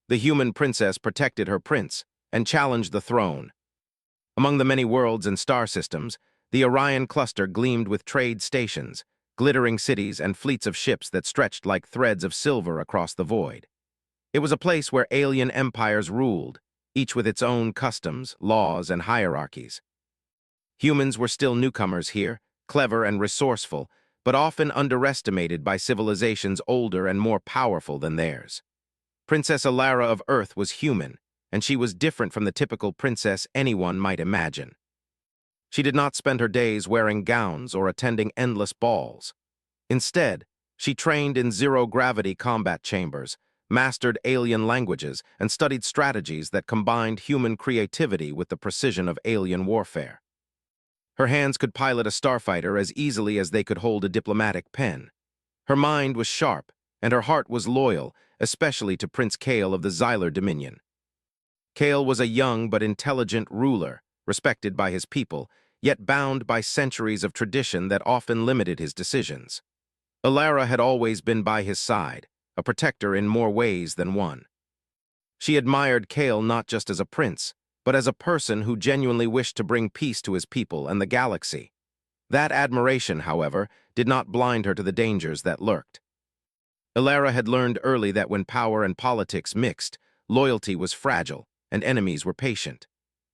The human princess protected her prince and challenged the throne. Among the many worlds and star systems, the Orion cluster gleamed with trade stations, glittering cities, and fleets of ships that stretched like threads of silver across the void. It was a place where alien empires ruled, each with its own customs, laws, and hierarchies. Humans were still newcomers here, clever and resourceful, but often underestimated by civilizations older and more powerful than theirs. Princess Alara of Earth was human, and she was different from the typical princess anyone might imagine. She did not spend her days wearing gowns or attending endless balls. Instead, she trained in zero-gravity combat chambers, mastered alien languages, and studied strategies that combined human creativity with the precision of alien warfare. Her hands could pilot a starfighter as easily as they could hold a diplomatic pen. Her mind was sharp, and her heart was loyal, especially to Prince Kale of the Xylar Dominion. Kale was a young but intelligent ruler, respected by his people, yet bound by centuries of tradition that often limited his decisions. Alara had always been by his side, a protector in more ways than one. She admired Kale not just as a prince, but as a person who genuinely wished to bring peace to his people and the galaxy. That admiration, however, did not blind her to the dangers that lurked. Alara had learned early that when power and politics mixed, loyalty was fragile, and enemies were patient.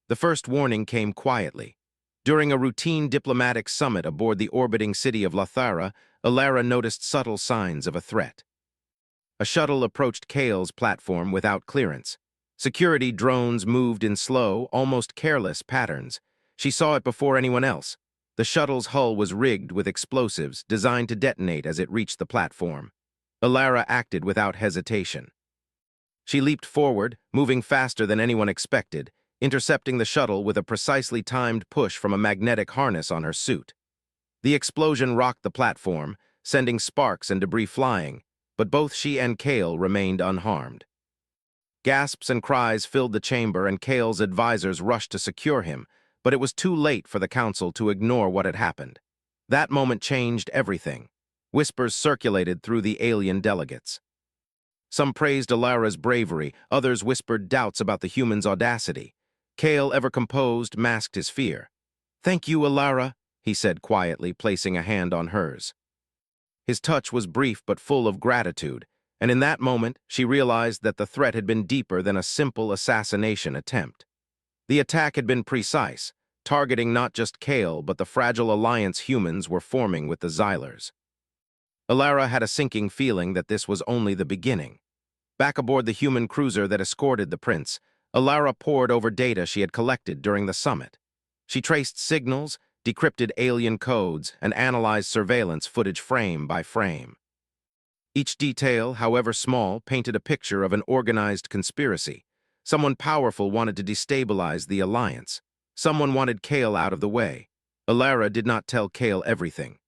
The first warning came quietly. During a routine diplomatic summit aboard the orbiting city of Lathara, Alara noticed subtle signs of a threat. A shuttle approached Kale's platform without clearance. Security drones moved in slow, almost careless patterns. She saw it before anyone else. The shuttle's hull was rigged with explosives designed to detonate as it reached the platform. Alara acted without hesitation. She leaped forward, moving faster than anyone expected, intercepting the shuttle with a precisely timed push from a magnetic harness on her suit. The explosion rocked the platform, sending sparks and debris flying, but both she and Kale remained unharmed. Gasps and cries filled the chamber, and Kale's advisors rushed to secure him, but it was too late for the council to ignore what had happened. That moment changed everything. Whispers circulated through the alien delegates. Some praised Alara's bravery, others whispered doubts about the human's audacity. Kale, ever composed, masked his fear. "Thank you, Alara," he said quietly, placing a hand on hers. His touch was brief but full of gratitude, and in that moment she realized that the threat had been deeper than a simple assassination attempt. The attack had been precise, targeting not just Kale but the fragile alliance humans were forming with the Xylars. Alara had a sinking feeling that this was only the beginning. Back aboard the human cruiser that escorted the prince, Alara pored over data she had collected during the summit. She traced signals, decrypted alien codes, and analyzed surveillance footage frame by frame. Each detail, however small, painted a picture of an organized conspiracy. Someone powerful wanted to destabilize the alliance. Someone wanted Kale out of the way. Alara did not tell Kale everything.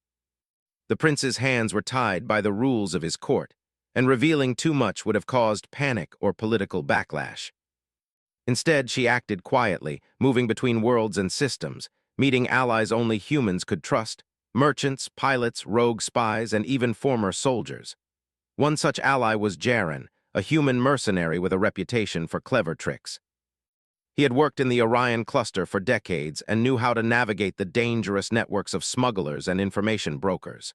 The prince's hands were tied by the rules of his court, and revealing too much would have caused panic or political backlash. Instead, she acted quietly, moving between worlds and systems, meeting allies only humans could trust: merchants, pilots, rogue spies, and even former soldiers. One such ally was Jaren, a human mercenary with a reputation for clever tricks. He had worked in the Orion cluster for decades and knew how to navigate the dangerous networks of smugglers and information brokers.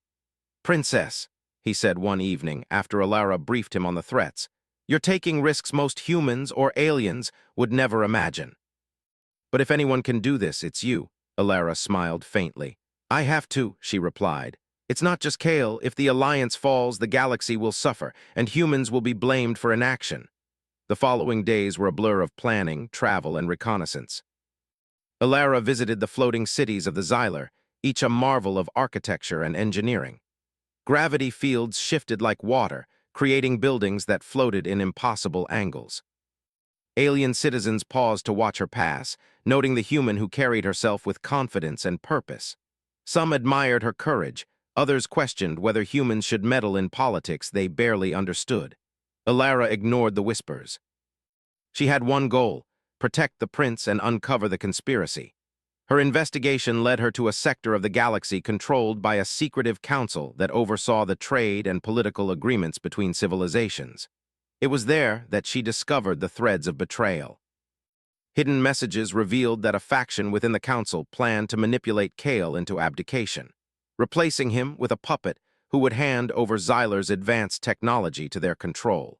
"Princess," he said one evening after Alara briefed him on the threats, "you're taking risks most humans or aliens would never imagine." "But if anyone can do this, it's you," Alara smiled faintly. "I have to," she replied. "It's not just Kale. If the alliance falls, the galaxy will suffer, and humans will be blamed for inaction." The following days were a blur of planning, travel, and reconnaissance. Alara visited the floating cities of the Xylar, each a marvel of architecture and engineering. Gravity fields shifted like water, creating buildings that floated in impossible angles. Alien citizens paused to watch her pass, noting the human who carried herself with confidence and purpose. Some admired her courage, others questioned whether humans should meddle in politics they barely understood. Alara ignored the whispers. She had one goal: protect the prince and uncover the conspiracy. Her investigation led her to a sector of the galaxy controlled by a secretive council that oversaw the trade and political agreements between civilizations. It was there that she discovered the threads of betrayal. Hidden messages revealed that a faction within the council planned to manipulate Kale into abdication, replacing him with a puppet who would hand over Xyler's advanced technology to their control.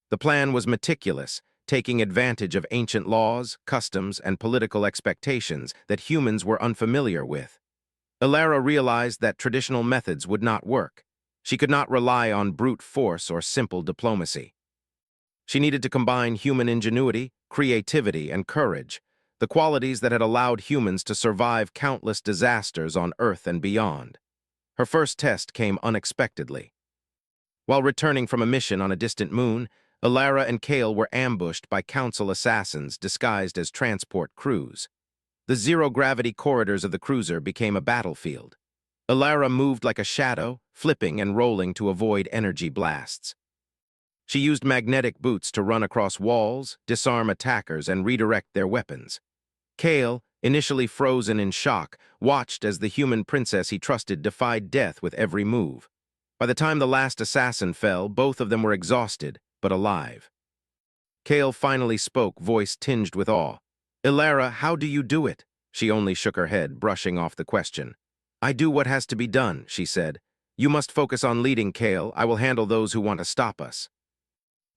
The plan was meticulous, taking advantage of ancient laws, customs, and political expectations that humans were unfamiliar with. Ilara realized that traditional methods would not work. She could not rely on brute force or simple diplomacy. She needed to combine human ingenuity, creativity, and courage, the qualities that had allowed humans to survive countless disasters on Earth and beyond. Her first test came unexpectedly. While returning from a mission on a distant moon, Ilara and Kale were ambushed by Council assassins disguised as transport crews. The zero-gravity corridors of the cruiser became a battlefield. Ilara moved like a shadow, flipping and rolling to avoid energy blasts. She used magnetic boots to run across walls, disarm attackers, and redirect their weapons. Kale, initially frozen in shock, watched as the human princess he trusted defied death with every move. By the time the last assassin fell, both of them were exhausted, but alive. Kale finally spoke, voice tinged with awe. "Ilara, how do you do it?" She only shook her head, brushing off the question. "I do what has to be done," she said. "You must focus on leading, Kale. I will handle those who want to stop us."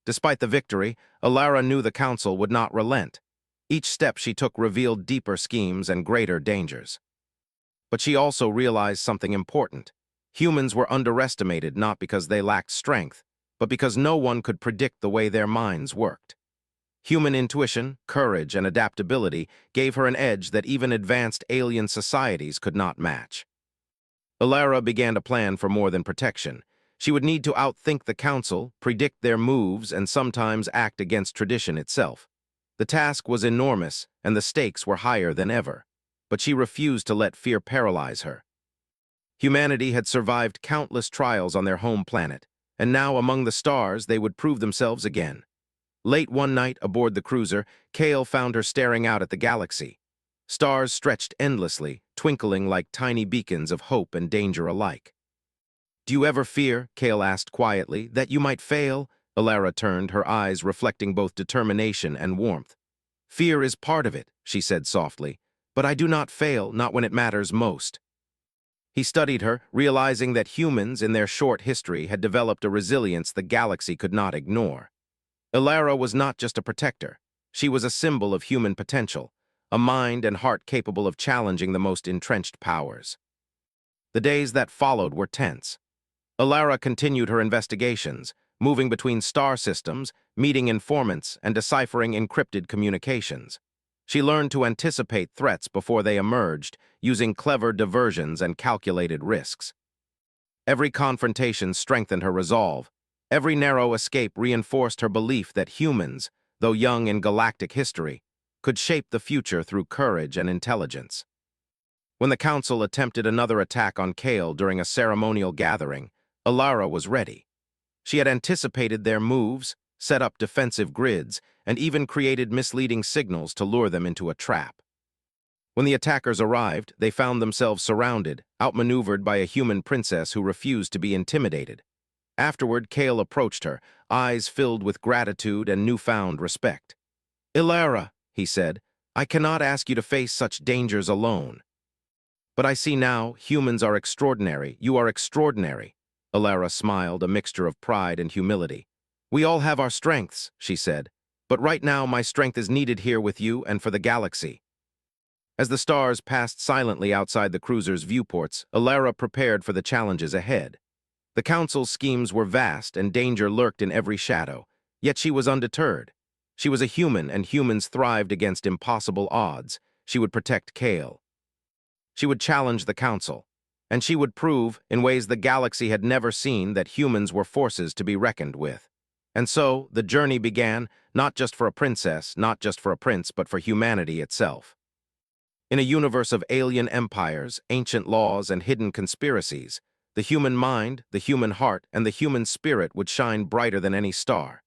Despite the victory, Ilara knew the council would not relent. Each step she took revealed deeper schemes and greater dangers. But she also realized something important. Humans were underestimated not because they lacked strength, but because no one could predict the way their minds worked. Human intuition, courage, and adaptability gave her an edge that even advanced alien societies could not match. Ilara began to plan for more than protection. She would need to outthink the council, predict their moves, and sometimes act against tradition itself. The task was enormous, and the stakes were higher than ever. But she refused to let fear paralyze her. Humanity had survived countless trials on their home planet, and now among the stars they would prove themselves again. Late one night aboard the cruiser, Kale found her staring out at the galaxy. Stars stretched endlessly, twinkling like tiny beacons of hope and danger alike. "Do you ever fear," Kale asked quietly, "that you might fail?" Ilara turned, her eyes reflecting both determination and warmth. "Fear is part of it," she said softly, "but I do not fail, not when it matters most." He studied her, realizing that humans in their short history had developed a resilience the galaxy could not ignore. Ilara was not just a protector. She was a symbol of human potential, a mind and heart capable of challenging the most entrenched powers. The days that followed were tense. Ilara continued her investigations, moving between star systems, meeting informants, and deciphering encrypted communications. She learned to anticipate threats before they emerged, using clever diversions and calculated risks. Every confrontation strengthened her resolve. Every narrow escape reinforced her belief that humans, though young in galactic history, could shape the future through courage and intelligence. When the Council attempted another attack on Kale during a ceremonial gathering, Ilara was ready. She had anticipated their moves, set up defensive grids, and even created misleading signals to lure them into a trap. When the attackers arrived, they found themselves surrounded, outmaneuvered by a human princess who refused to be intimidated. Afterward, Kale approached her, eyes filled with gratitude and newfound respect. "Ilara," he said, "I cannot ask you to face such dangers alone. But I see now, humans are extraordinary. You are extraordinary." Ilara smiled, a mixture of pride and humility. "We all have our strengths," she said, "but right now my strength is needed here with you and for the galaxy." As the stars passed silently outside the cruiser's viewports, Ilara prepared for the challenges ahead. The Council's schemes were vast and danger lurked in every shadow, yet she was undeterred. She was a human and humans thrived against impossible odds. She would protect Kale. She would challenge the Council, and she would prove, in ways the galaxy had never seen, that humans were forces to be reckoned with. And so, the journey began, not just for a princess, not just for a prince, but for humanity itself. In a universe of alien empires, ancient laws, and hidden conspiracies, the human mind, the human heart, and the human spirit would shine brighter than any star.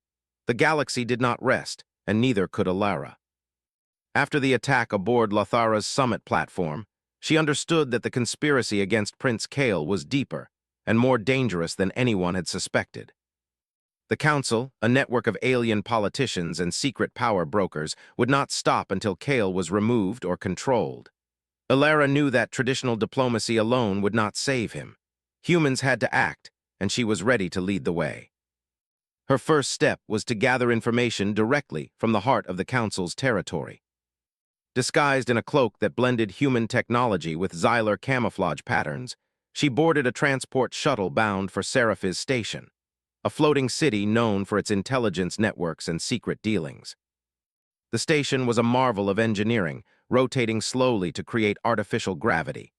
The galaxy did not rest, and neither could Ilara. After the attack aboard Lothara's summit platform, she understood that the conspiracy against Prince Kale was deeper and more dangerous than anyone had suspected. The Council, a network of alien politicians and secret power brokers, would not stop until Kale was removed or controlled. Alara knew that traditional diplomacy alone would not save him. Humans had to act, and she was ready to lead the way. Her first step was to gather information directly from the heart of the Council's territory. Disguised in a cloak that blended human technology with Xylar camouflage patterns, she boarded a transport shuttle bound for Scifi's station, a floating city known for its intelligence networks and secret dealings. The station was a marvel of engineering, rotating slowly to create artificial gravity.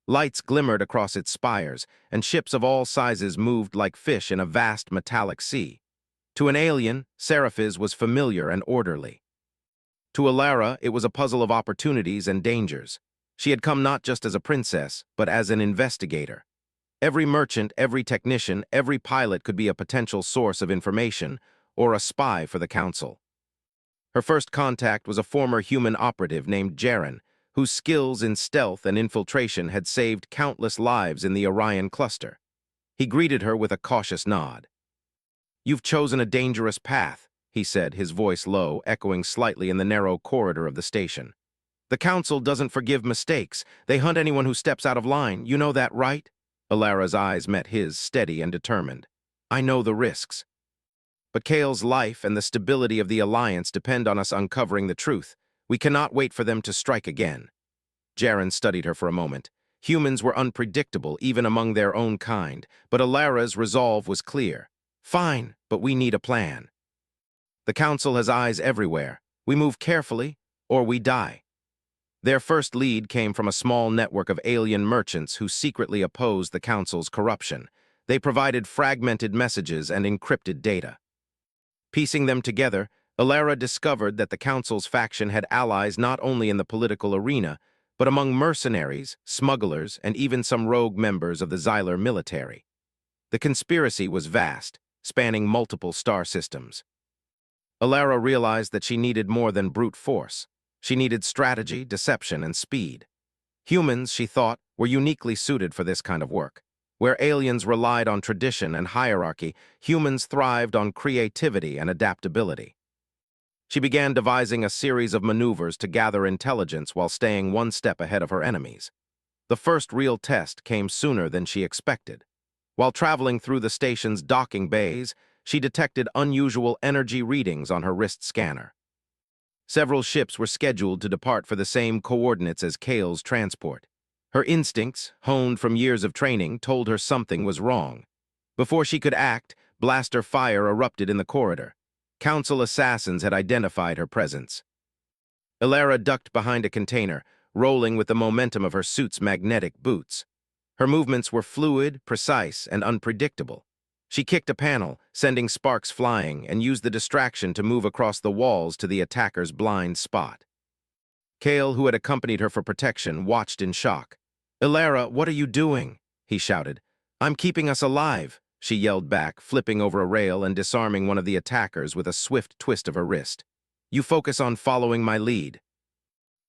Lights glimmered across its spires, and ships of all sizes moved like fish in a vast metallic sea. To an alien, Scifi was familiar and orderly. To Alara, it was a puzzle of opportunities and dangers. She had come not just as a princess, but as an investigator. Every merchant, every technician, every pilot could be a potential source of information, or a spy for the Council. Her first contact was a former human operative named Jaren, whose skills in stealth and infiltration had saved countless lives in the Orion cluster. He greeted her with a cautious nod. "You've chosen a dangerous path," he said, his voice low, echoing slightly in the narrow corridor of the station. "The Council doesn't forgive mistakes. They hunt anyone who steps out of line. You know that, right?" Alara's eyes met his, steady and determined. "I know the risks. But Kale's life and the stability of the Alliance depend on us uncovering the truth. We cannot wait for them to strike again." Jaren studied her for a moment. Humans were unpredictable, even among their own kind, but Alara's resolve was clear. "Fine, but we need a plan. The Council has eyes everywhere. We move carefully, or we die." Their first lead came from a small network of alien merchants who secretly opposed the Council's corruption. They provided fragmented messages and encrypted data. Piecing them together, Alara discovered that the Council's faction had allies not only in the political arena, but among mercenaries, smugglers, and even some rogue members of the Xylar military. The conspiracy was vast, spanning multiple star systems. Alara realized that she needed more than brute force. She needed strategy, deception, and speed. Humans, she thought, were uniquely suited for this kind of work. Where aliens relied on tradition and hierarchy, humans thrived on creativity and adaptability. She began devising a series of maneuvers to gather intelligence while staying one step ahead of her enemies. The first real test came sooner than she expected. While traveling through the station's docking bays, she detected unusual energy readings on her wrist scanner. Several ships were scheduled to depart for the same coordinates as Kale's transport. Her instincts, honed from years of training, told her something was wrong. Before she could act, blaster fire erupted in the corridor. Council assassins had identified her presence. Alara ducked behind a container, rolling with the momentum of her suit's magnetic boots. Her movements were fluid, precise, and unpredictable. She kicked a panel, sending sparks flying, and used the distraction to move across the walls to the attacker's blind spot. Kale, who had accompanied her for protection, watched in shock. "Alara, what are you doing?" he shouted. "I'm keeping us alive," she yelled back, flipping over a rail and disarming one of the attackers with a swift twist of her wrist. "You focus on following my lead."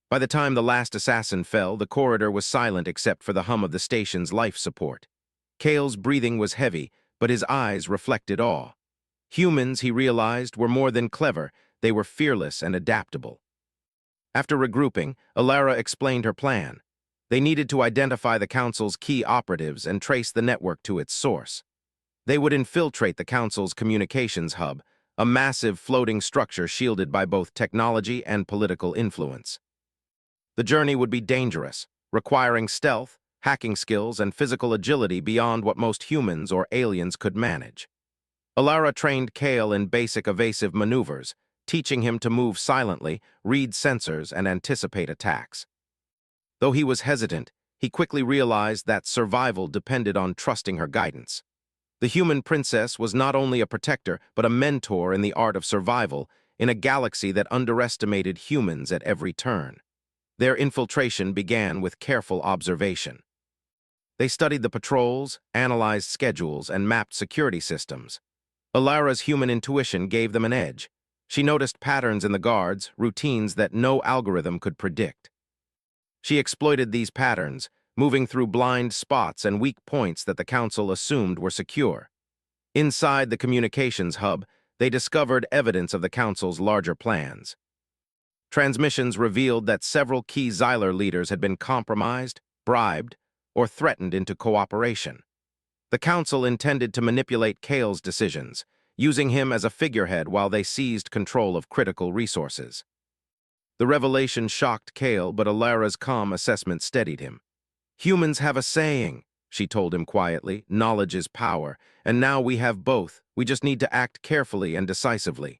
By the time the last assassin fell, the corridor was silent except for the hum of the station's life support. Kale's breathing was heavy, but his eyes reflected awe. Humans, he realized, were more than clever. They were fearless and adaptable. After regrouping, Alara explained her plan. They needed to identify the Council's key operatives and trace the network to its source. They would infiltrate the Council's communications hub, a massive floating structure shielded by both technology and political influence. The journey would be dangerous, requiring stealth, hacking skills, and physical agility beyond what most humans or aliens could manage. Alara trained Kale in basic evasive maneuvers, teaching him to move silently, read sensors, and anticipate attacks. Though he was hesitant, he quickly realized that survival depended on trusting her guidance. The human princess was not only a protector, but a mentor in the art of survival in a galaxy that underestimated humans at every turn. Their infiltration began with careful observation. They studied the patrols, analyzed schedules, and mapped security systems. Alara's human intuition gave them an edge. She noticed patterns in the guards, routines that no algorithm could predict. She exploited these patterns, moving through blind spots and weak points that the Council assumed were secure. Inside the communications hub, they discovered evidence of the Council's larger plans. Transmissions revealed that several key Xyler leaders had been compromised, bribed, or threatened into cooperation. The Council intended to manipulate Kale's decisions, using him as a figurehead while they seized control of critical resources. The revelation shocked Kale, but Alara's calm assessment steadied him. "Humans have a saying," she told him quietly. "Knowledge is power, and now we have both. We just need to act carefully and decisively."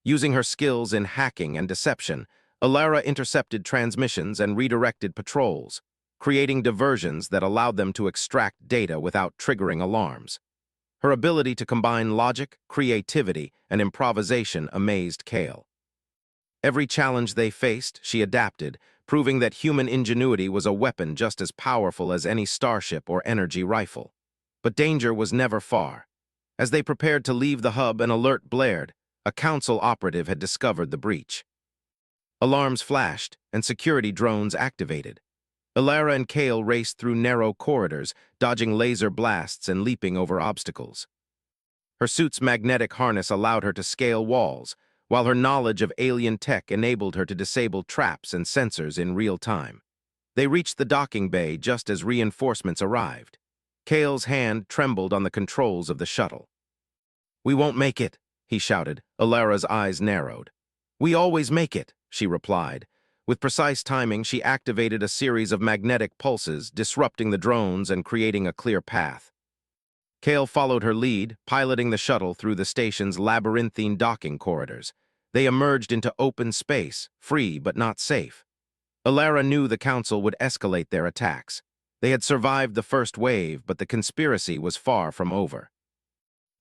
Using her skills in hacking and deception, Alara intercepted transmissions and redirected patrols, creating diversions that allowed them to extract data without triggering alarms. Her ability to combine logic, creativity, and improvisation amazed Kale. Every challenge they faced, she adapted, proving that human ingenuity was a weapon just as powerful as any starship or energy rifle. But danger was never far. As they prepared to leave the hub, an alert blared. A Council operative had discovered the breach. Alarms flashed, and security drones activated. Alara and Kale raced through narrow corridors, dodging laser blasts and leaping over obstacles. Her suit's magnetic harness allowed her to scale walls, while her knowledge of alien tech enabled her to disable traps and sensors in real time. They reached the docking bay just as reinforcements arrived. Kale's hand trembled on the controls of the shuttle. "We won't make it," he shouted. Alara's eyes narrowed. "We always make it," she replied. With precise timing, she activated a series of magnetic pulses, disrupting the drones and creating a clear path. Kale followed her lead, piloting the shuttle through the station's labyrinthine docking corridors. They emerged into open space, free but not safe. Alara knew the Council would escalate their attacks. They had survived the first wave, but the conspiracy was far from over.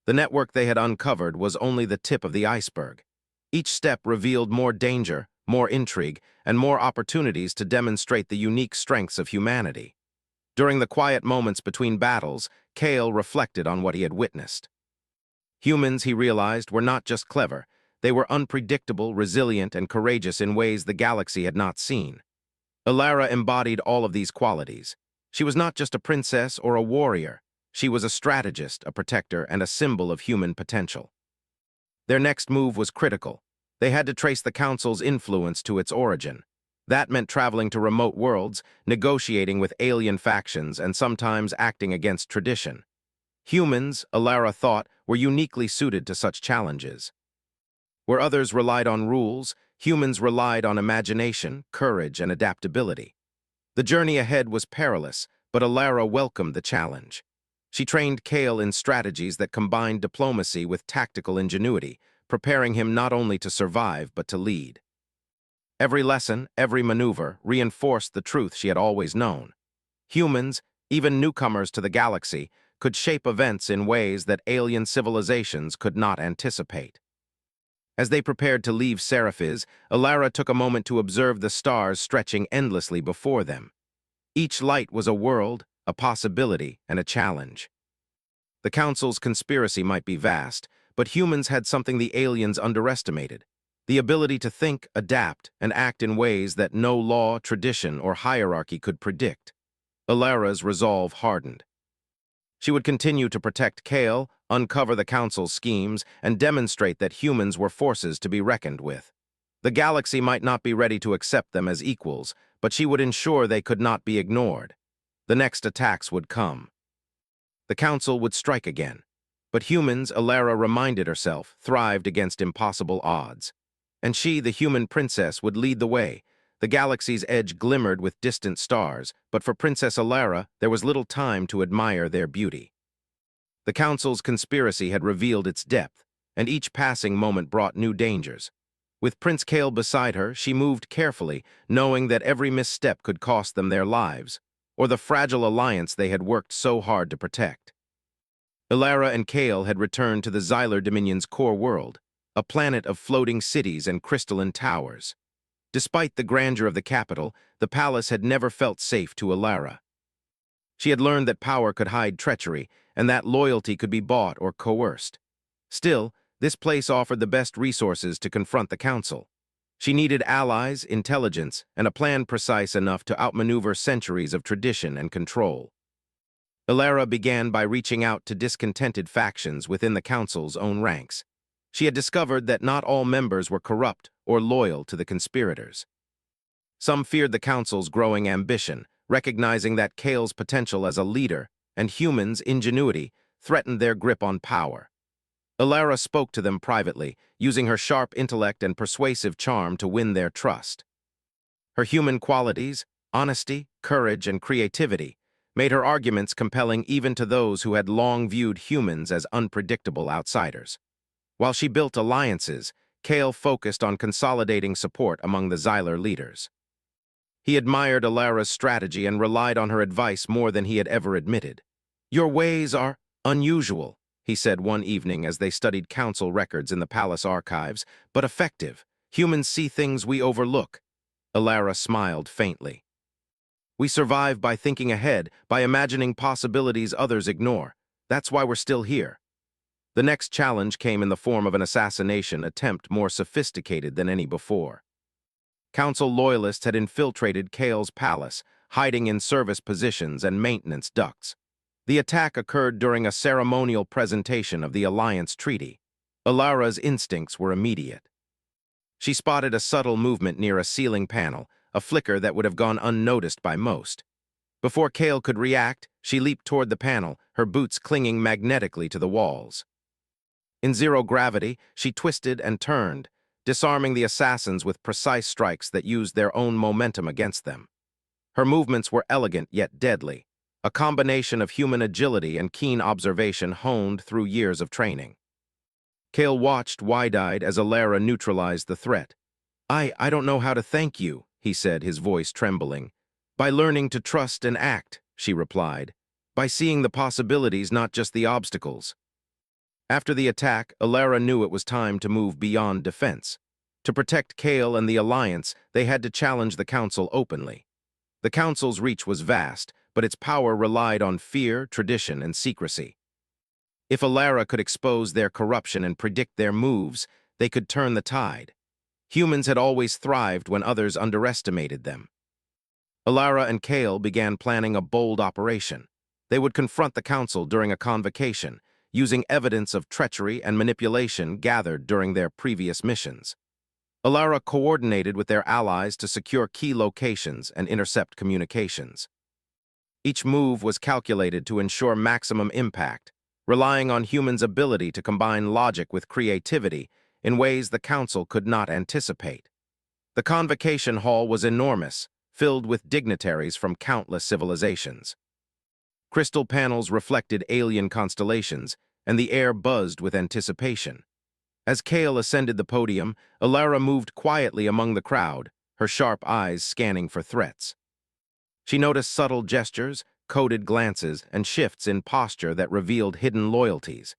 The network they had uncovered was only the tip of the iceberg. Each step revealed more danger, more intrigue, and more opportunities to demonstrate the unique strengths of humanity. During the quiet moments between battles, Kale reflected on what he had witnessed. Humans, he realized, were not just clever. They were unpredictable, resilient, and courageous in ways the galaxy had not seen. Alara embodied all of these qualities. She was not just a princess or a warrior. She was a strategist, a protector, and a symbol of human potential. Their next move was critical. They had to trace the Council's influence to its origin. That meant traveling to remote worlds, negotiating with alien factions, and sometimes acting against tradition. Humans, Alara thought, were uniquely suited to such challenges. Where others relied on rules, humans relied on imagination, courage, and adaptability. The journey ahead was perilous, but Alara welcomed the challenge. She trained Kale in strategies that combined diplomacy with tactical ingenuity, preparing him not only to survive but to lead. Every lesson, every maneuver, reinforced the truth she had always known. Humans, even newcomers to the galaxy, could shape events in ways that alien civilizations could not anticipate. As they prepared to leave Scifi, Alara took a moment to observe the stars stretching endlessly before them. Each light was a world, a possibility, and a challenge. The Council's conspiracy might be vast, but humans had something the aliens underestimated: the ability to think, adapt, and act in ways that no law, tradition, or hierarchy could predict. Alara's resolve hardened. She would continue to protect Kale, uncover the Council's schemes, and demonstrate that humans were forces to be reckoned with. The galaxy might not be ready to accept them as equals, but she would ensure they could not be ignored. The next attacks would come. The Council would strike again. But humans, Alara reminded herself, thrived against impossible odds. And she, the human princess, would lead the way. The galaxy's edge glimmered with distant stars, but for Princess Alara, there was little time to admire their beauty. The Council's conspiracy had revealed its depth, and each passing moment brought new dangers. With Prince Kale beside her, she moved carefully, knowing that every misstep could cost them their lives, or the fragile alliance they had worked so hard to protect. Alara and Kale had returned to the Xyler Dominion's core world, a planet of floating cities and crystalline towers. Despite the grandeur of the capital, the palace had never felt safe to Alara. She had learned that power could hide treachery, and that loyalty could be bought or coerced. Still, this place offered the best resources to confront the Council. She needed allies, intelligence, and a plan precise enough to outmaneuver centuries of tradition and control. Ilara began by reaching out to discontented factions within the Council's own ranks. She had discovered that not all members were corrupt or loyal to the conspirators. Some feared the Council's growing ambition, recognizing that Kale's potential as a leader and humans' ingenuity threatened their grip on power. Ilara spoke to them privately, using her sharp intellect and persuasive charm to win their trust. Her human qualities, honesty, courage, and creativity made her arguments compelling even to those who had long viewed humans as unpredictable outsiders. While she built alliances, Kale focused on consolidating support among the Xyler leaders. He admired Ilara's strategy and relied on her advice more than he had ever admitted. "Your ways are unusual," he said one evening as they studied council records in the palace archives, "but effective. Humans see things we overlook." Ilara smiled faintly. "We survive by thinking ahead, by imagining possibilities others ignore. That's why we're still here." The next challenge came in the form of an assassination attempt more sophisticated than any before. Council loyalists had infiltrated Kale's palace, hiding in service positions and maintenance ducts. The attack occurred during a ceremonial presentation of the Alliance Treaty. Ilara's instincts were immediate. She spotted a subtle movement near a ceiling panel, a flicker that would have gone unnoticed by most. Before Kale could react, she leaped toward the panel, her boots clinging magnetically to the walls. In zero gravity, she twisted and turned, disarming the assassins with precise strikes that used their own momentum against them. Her movements were elegant yet deadly, a combination of human agility and keen observation honed through years of training. Kale watched wide-eyed as Ilara neutralized the threat. I don't know how to thank you," he said, his voice trembling. "By learning to trust and act," she replied. "By seeing the possibilities, not just the obstacles." After the attack, Ilara knew it was time to move beyond defense. To protect Kale and the Alliance, they had to challenge the Council openly. The Council's reach was vast, but its power relied on fear, tradition, and secrecy. If Ilara could expose their corruption and predict their moves, they could turn the tide. Humans had always thrived when others underestimated them. Ilara and Kale began planning a bold operation. They would confront the Council during a convocation, using evidence of treachery and manipulation gathered during their previous missions. Ilara coordinated with their allies to secure key locations and intercept communications. Each move was calculated to ensure maximum impact, relying on humans' ability to combine logic with creativity in ways the Council could not anticipate. The convocation hall was enormous, filled with dignitaries from countless civilizations. Crystal panels reflected alien constellations, and the air buzzed with anticipation. As Kale ascended the podium, Ilara moved quietly among the crowd, her sharp eyes scanning for threats. She noticed subtle gestures, coded glances, and shifts in posture that revealed hidden loyalties.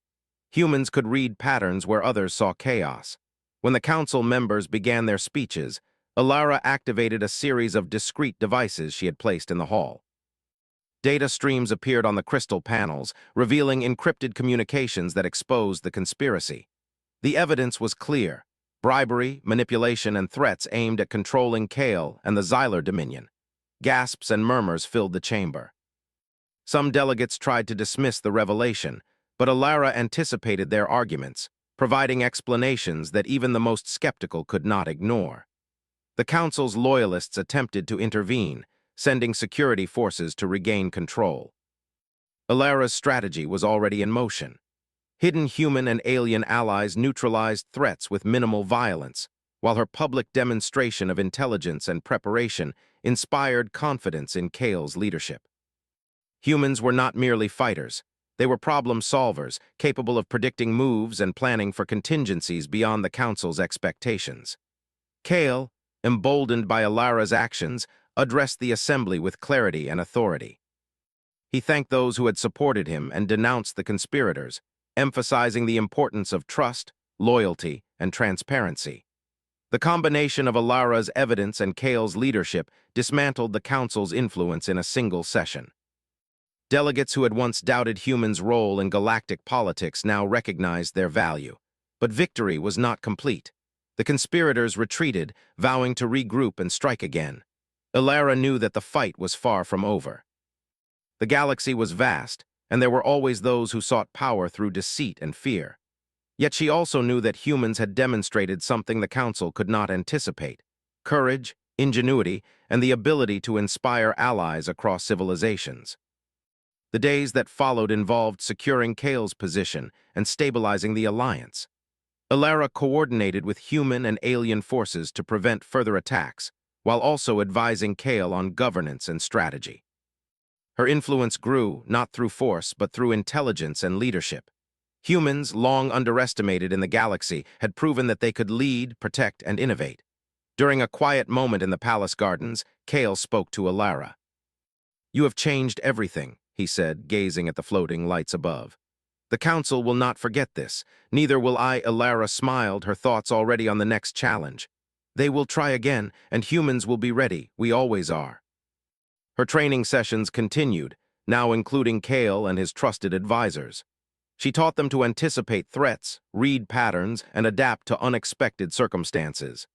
Humans could read patterns where others saw chaos. When the Council members began their speeches, Ilara activated a series of discrete devices she had placed in the hall. Data streams appeared on the crystal panels, revealing encrypted communications that exposed the conspiracy. The evidence was clear: bribery, manipulation, and threats aimed at controlling Kale and the Xyler Dominion. Gasps and murmurs filled the chamber. Some delegates tried to dismiss the revelation, but Ilara anticipated their arguments, providing explanations that even the most skeptical could not ignore. The Council's loyalists attempted to intervene, sending security forces to regain control. Ilara's strategy was already in motion. Hidden human and alien allies neutralized threats with minimal violence, while her public demonstration of intelligence and preparation inspired confidence in Kale's leadership. Humans were not merely fighters. They were problem solvers, capable of predicting moves and planning for contingencies beyond the Council's expectations. Kale, emboldened by Ilara's actions, addressed the assembly with clarity and authority. He thanked those who had supported him and denounced the conspirators, emphasizing the importance of trust, loyalty, and transparency. The combination of Ilara's evidence and Kale's leadership dismantled the Council's influence in a single session. Delegates who had once doubted humans' role in galactic politics now recognized their value. But victory was not complete. The conspirators retreated, vowing to regroup and strike again. Ilara knew that the fight was far from over. The galaxy was vast, and there were always those who sought power through deceit and fear. Yet she also knew that humans had demonstrated something the Council could not anticipate: courage, ingenuity, and the ability to inspire allies across civilizations. The days that followed involved securing Kale's position and stabilizing the alliance. Alara coordinated with human and alien forces to prevent further attacks, while also advising Kale on governance and strategy. Her influence grew not through force but through intelligence and leadership. Humans, long underestimated in the galaxy, had proven that they could lead, protect, and innovate. During a quiet moment in the palace gardens, Kale spoke to Alara. "You have changed everything," he said, gazing at the floating lights above. "The Council will not forget this. Neither will I." Alara smiled, her thoughts already on the next challenge. "They will try again, and humans will be ready. We always are." Her training sessions continued, now including Kale and his trusted advisors. She taught them to anticipate threats, read patterns, and adapt to unexpected circumstances.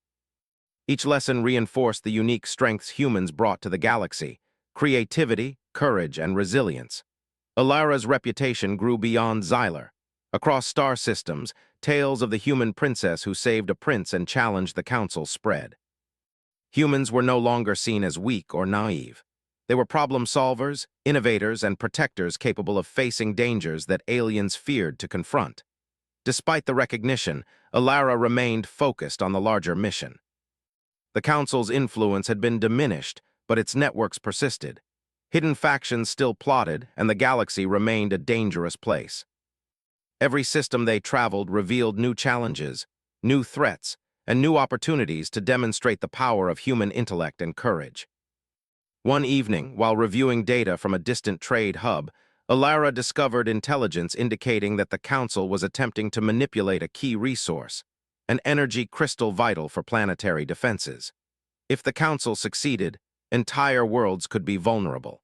Each lesson reinforced the unique strengths humans brought to the galaxy: creativity, courage, and resilience. Alara's reputation grew beyond Xylar. Across star systems, tales of the human princess who saved a prince and challenged the Council spread. Humans were no longer seen as weak or naive. They were problem solvers, innovators, and protectors capable of facing dangers that aliens feared to confront. Despite the recognition, Alara remained focused on the larger mission. The Council's influence had been diminished, but its networks persisted. Hidden factions still plotted, and the galaxy remained a dangerous place. Every system they traveled revealed new challenges, new threats, and new opportunities to demonstrate the power of human intellect and courage. One evening, while reviewing data from a distant trade hub, Alara discovered intelligence indicating that the Council was attempting to manipulate a key resource, an energy crystal vital for planetary defenses. If the Council succeeded, entire worlds could be vulnerable.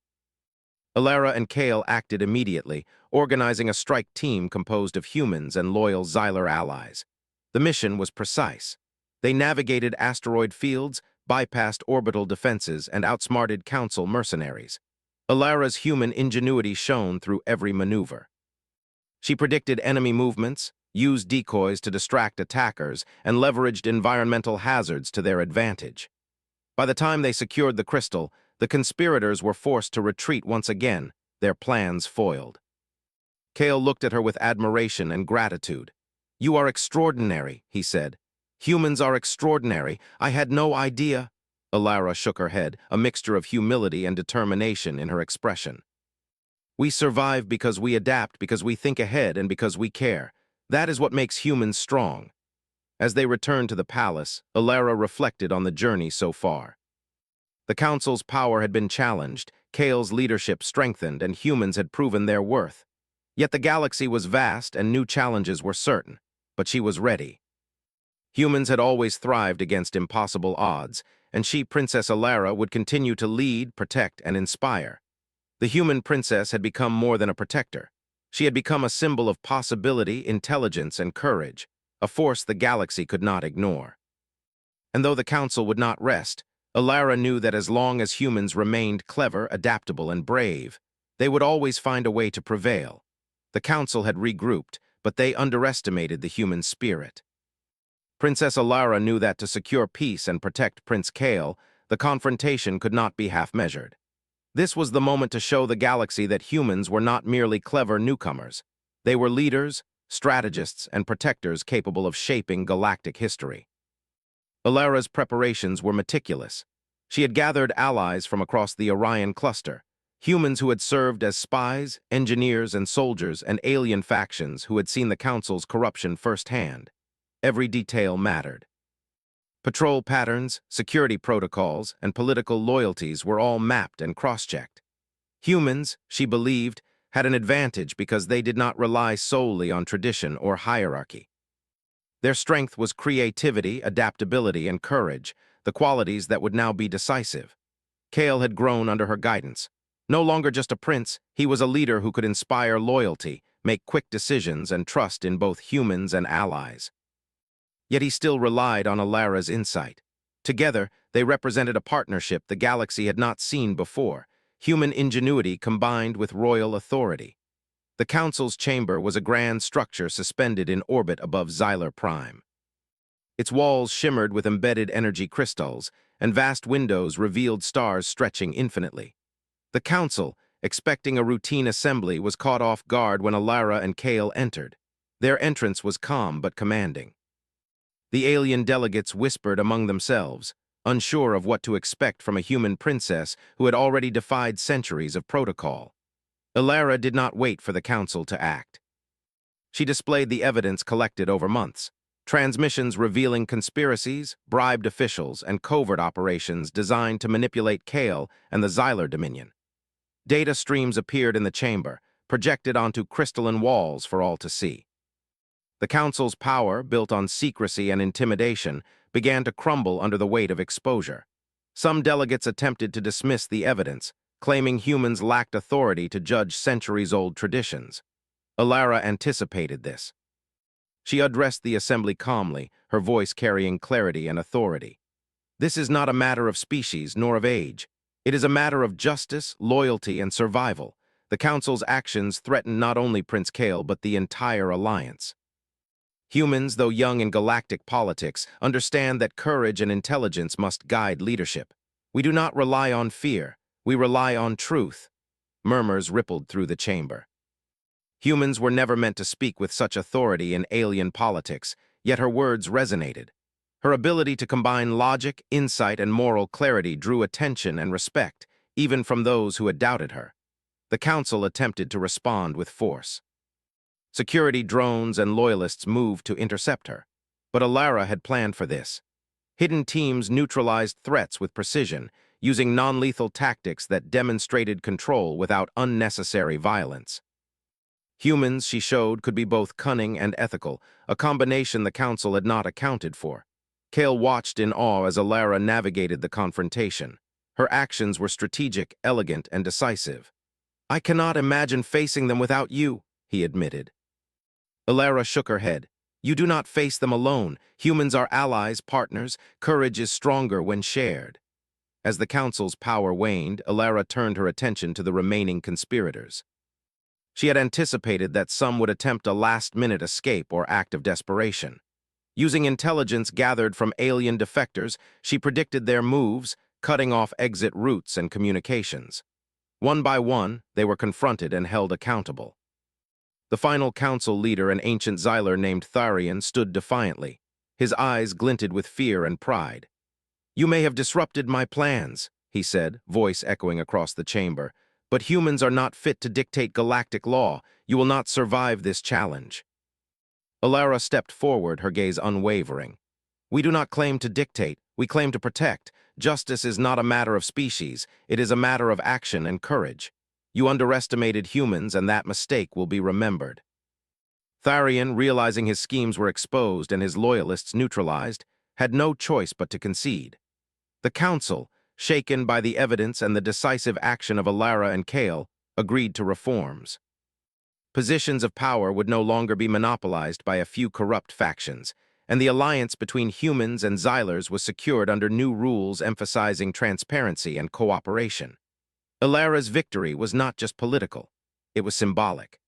Alara and Kale acted immediately, organizing a strike team composed of humans and loyal Xylar allies. The mission was precise. They navigated asteroid fields, bypassed orbital defenses, and outsmarted Council mercenaries. Alara's human ingenuity shone through every maneuver. She predicted enemy movements, used decoys to distract attackers, and leveraged environmental hazards to their advantage. By the time they secured the crystal, the conspirators were forced to retreat once again, their plans foiled. Kale looked at her with admiration and gratitude. "You are extraordinary," he said. "Humans are extraordinary. I had no idea." Alara shook her head, a mixture of humility and determination in her expression. "We survive because we adapt, because we think ahead, and because we care. That is what makes humans strong." As they returned to the palace, Alara reflected on the journey so far. The Council's power had been challenged, Kale's leadership strengthened, and humans had proven their worth. Yet the galaxy was vast and new challenges were certain, but she was ready. Humans had always thrived against impossible odds, and she, Princess Alara, would continue to lead, protect, and inspire. The human princess had become more than a protector. She had become a symbol of possibility, intelligence, and courage, a force the galaxy could not ignore. And though the Council would not rest, Alara knew that as long as humans remained clever, adaptable, and brave, they would always find a way to prevail. The Council had regrouped, but they underestimated the human spirit. Princess Alara knew that to secure peace and protect Prince Kale, the confrontation could not be half-measured. This was the moment to show the galaxy that humans were not merely clever newcomers. They were leaders, strategists, and protectors capable of shaping galactic history. Alara's preparations were meticulous. She had gathered allies from across the Orion cluster, humans who had served as spies, engineers, and soldiers, and alien factions who had seen the Council's corruption firsthand. Every detail mattered. Patrol patterns, security protocols, and political loyalties were all mapped and cross-checked. Humans, she believed, had an advantage because they did not rely solely on tradition or hierarchy. Their strength was creativity, adaptability, and courage, the qualities that would now be decisive. Kale had grown under her guidance. No longer just a prince, he was a leader who could inspire loyalty, make quick decisions, and trust in both humans and allies. Yet he still relied on Alara's insight. Together, they represented a partnership the galaxy had not seen before. human ingenuity combined with royal authority. The Council's chamber was a grand structure suspended in orbit above Xylar Prime. Its walls shimmered with embedded energy crystals, and vast windows revealed stars stretching infinitely. The Council, expecting a routine assembly, was caught off guard when Alara and Kale entered. Their entrance was calm but commanding. The alien delegates whispered among themselves, unsure of what to expect from a human princess who had already defied centuries of protocol. Alara did not wait for the Council to act. She displayed the evidence collected over months, transmissions revealing conspiracies, bribed officials, and covert operations designed to manipulate Kale and the Xylar Dominion. Data streams appeared in the chamber, projected onto crystalline walls for all to see. The Council's power, built on secrecy and intimidation, began to crumble under the weight of exposure. Some delegates attempted to dismiss the evidence, claiming humans lacked authority to judge centuries-old traditions. Alara anticipated this. She addressed the assembly calmly, her voice carrying clarity and authority. This is not a matter of species nor of age. It is a matter of justice, loyalty, and survival. The Council's actions threaten not only Prince Kale but the entire alliance. Humans, though young in galactic politics, understand that courage and intelligence must guide leadership. We do not rely on fear, we rely on truth. Murmurs rippled through the chamber. Humans were never meant to speak with such authority in alien politics, yet her words resonated. Her ability to combine logic, insight, and moral clarity drew attention and respect, even from those who had doubted her. The Council attempted to respond with force. Security drones and loyalists moved to intercept her, but Alara had planned for this. Hidden teams neutralized threats with precision, using non-lethal tactics that demonstrated control without unnecessary violence. Humans, she showed, could be both cunning and ethical, a combination the Council had not accounted for. Kale watched in awe as Alara navigated the confrontation. Her actions were strategic, elegant, and decisive. "I cannot imagine facing them without you," he admitted. Alara shook her head. "You do not face them alone. Humans are allies, partners. Courage is stronger when shared." As the Council's power waned, Alara turned her attention to the remaining conspirators. She had anticipated that some would attempt a last-minute escape or act of desperation. Using intelligence gathered from alien defectors, she predicted their moves, cutting off exit routes and communications. One by one, they were confronted and held accountable. The final Council leader, an ancient Xylar named Tharian, stood defiantly. His eyes glinted with fear and pride. "You may have disrupted my plans," he said, voice echoing across the chamber, "but humans are not fit to dictate galactic law. You will not survive this challenge." Alara stepped forward, her gaze unwavering. "We do not claim to dictate, we claim to protect. Justice is not a matter of species, it is a matter of action and courage. You underestimated humans, and that mistake will be remembered." Tharian, realizing his schemes were exposed and his loyalists neutralized, had no choice but to concede. The Council, shaken by the evidence and the decisive action of Alara and Kale, agreed to reforms. Positions of power would no longer be monopolized by a few corrupt factions, and the alliance between humans and Xylars was secured under new rules emphasizing transparency and cooperation. Alara's victory was not just political, it was symbolic.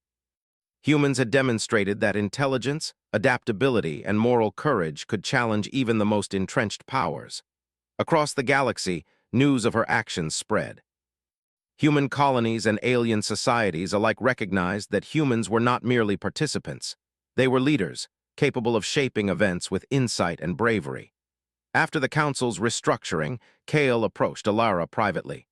Humans had demonstrated that intelligence, adaptability, and moral courage could challenge even the most entrenched powers. Across the galaxy, news of her actions spread. Human colonies and alien societies alike recognized that humans were not merely participants. They were leaders, capable of shaping events with insight and bravery. After the Council's restructuring, Kale approached Alara privately.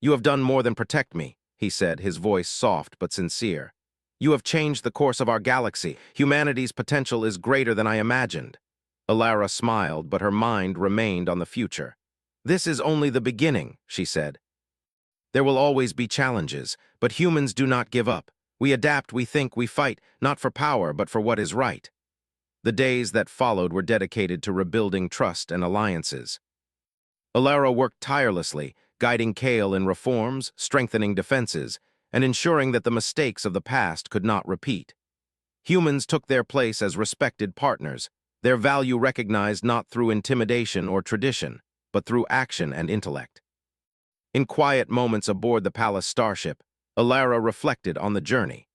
"You have done more than protect me," he said, his voice soft but sincere. "You have changed the course of our galaxy. Humanity's potential is greater than I imagined." Alara smiled, but her mind remained on the future. "This is only the beginning," she said. "There will always be challenges, but humans do not give up. We adapt, we think, we fight, not for power, but for what is right." The days that followed were dedicated to rebuilding trust and alliances. Alara worked tirelessly, guiding Kale in reforms, strengthening defenses, and ensuring that the mistakes of the past could not repeat. Humans took their place as respected partners, their value recognized not through intimidation or tradition, but through action and intellect. In quiet moments aboard the palace starship, Alara reflected on the journey.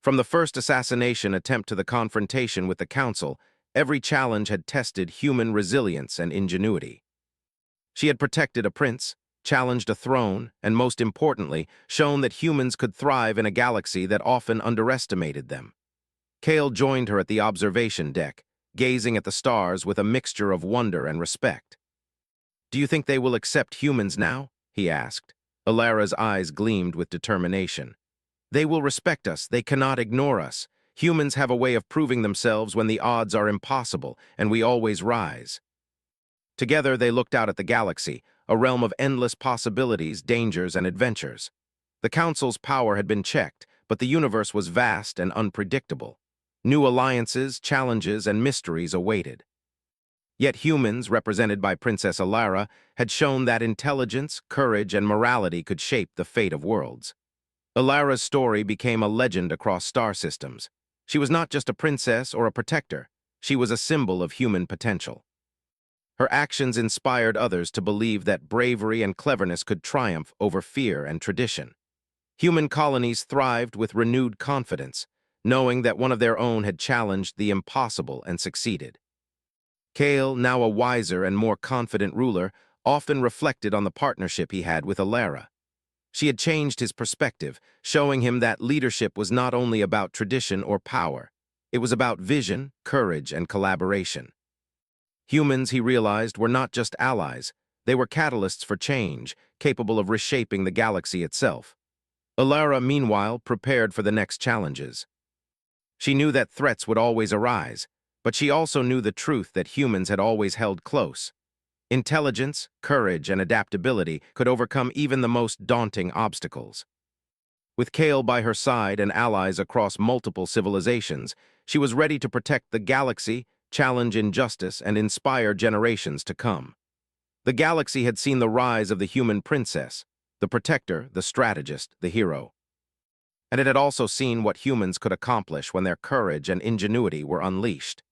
From the first assassination attempt to the confrontation with the Council, every challenge had tested human resilience and ingenuity. She had protected a prince, challenged a throne, and most importantly, shown that humans could thrive in a galaxy that often underestimated them. Kale joined her at the observation deck, gazing at the stars with a mixture of wonder and respect. "Do you think they will accept humans now?" he asked. Alara's eyes gleamed with determination. "They will respect us. They cannot ignore us. Humans have a way of proving themselves when the odds are impossible, and we always rise." Together, they looked out at the galaxy, a realm of endless possibilities, dangers, and adventures. The Council's power had been checked, but the universe was vast and unpredictable. New alliances, challenges, and mysteries awaited. Yet humans, represented by Princess Alara, had shown that intelligence, courage, and morality could shape the fate of worlds. Alara's story became a legend across star systems. She was not just a princess or a protector. She was a symbol of human potential. Her actions inspired others to believe that bravery and cleverness could triumph over fear and tradition. Human colonies thrived with renewed confidence, knowing that one of their own had challenged the impossible and succeeded. Kale, now a wiser and more confident ruler, often reflected on the partnership he had with Alara. She had changed his perspective, showing him that leadership was not only about tradition or power. It was about vision, courage, and collaboration. Humans, he realized, were not just allies. They were catalysts for change, capable of reshaping the galaxy itself. Alara, meanwhile, prepared for the next challenges. She knew that threats would always arise, but she also knew the truth that humans had always held close. Intelligence, courage, and adaptability could overcome even the most daunting obstacles. With Kale by her side and allies across multiple civilizations, she was ready to protect the galaxy, challenge injustice, and inspire generations to come. The galaxy had seen the rise of the human princess, the protector, the strategist, the hero. And it had also seen what humans could accomplish when their courage and ingenuity were unleashed.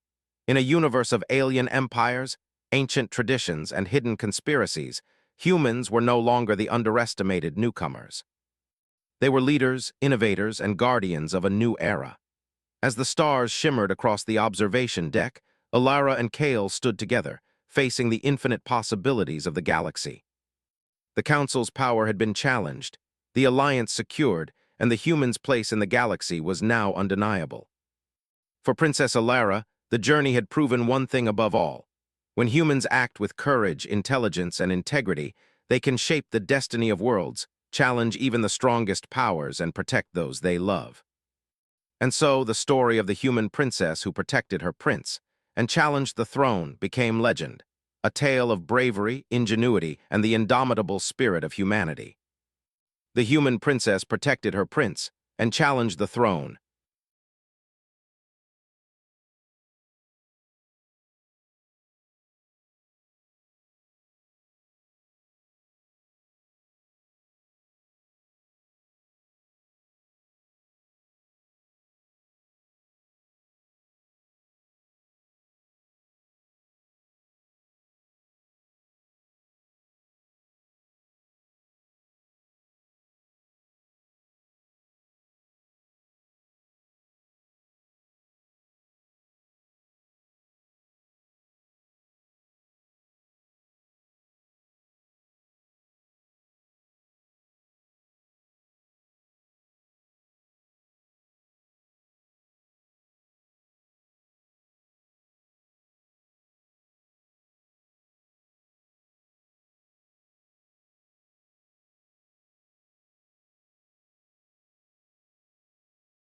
In a universe of alien empires, ancient traditions, and hidden conspiracies, humans were no longer the underestimated newcomers. They were leaders, innovators, and guardians of a new era. As the stars shimmered across the observation deck, Alara and Kale stood together, facing the infinite possibilities of the galaxy. The Council's power had been challenged, the alliance secured, and the humans' place in the galaxy was now undeniable. For Princess Alara, the journey had proven one thing above all. When humans act with courage, intelligence, and integrity, they can shape the destiny of worlds, challenge even the strongest powers, and protect those they love. And so, the story of the human princess who protected her prince and challenged the throne became legend, a tale of bravery, ingenuity, and the indomitable spirit of humanity. The human princess protected her prince and challenged the throne,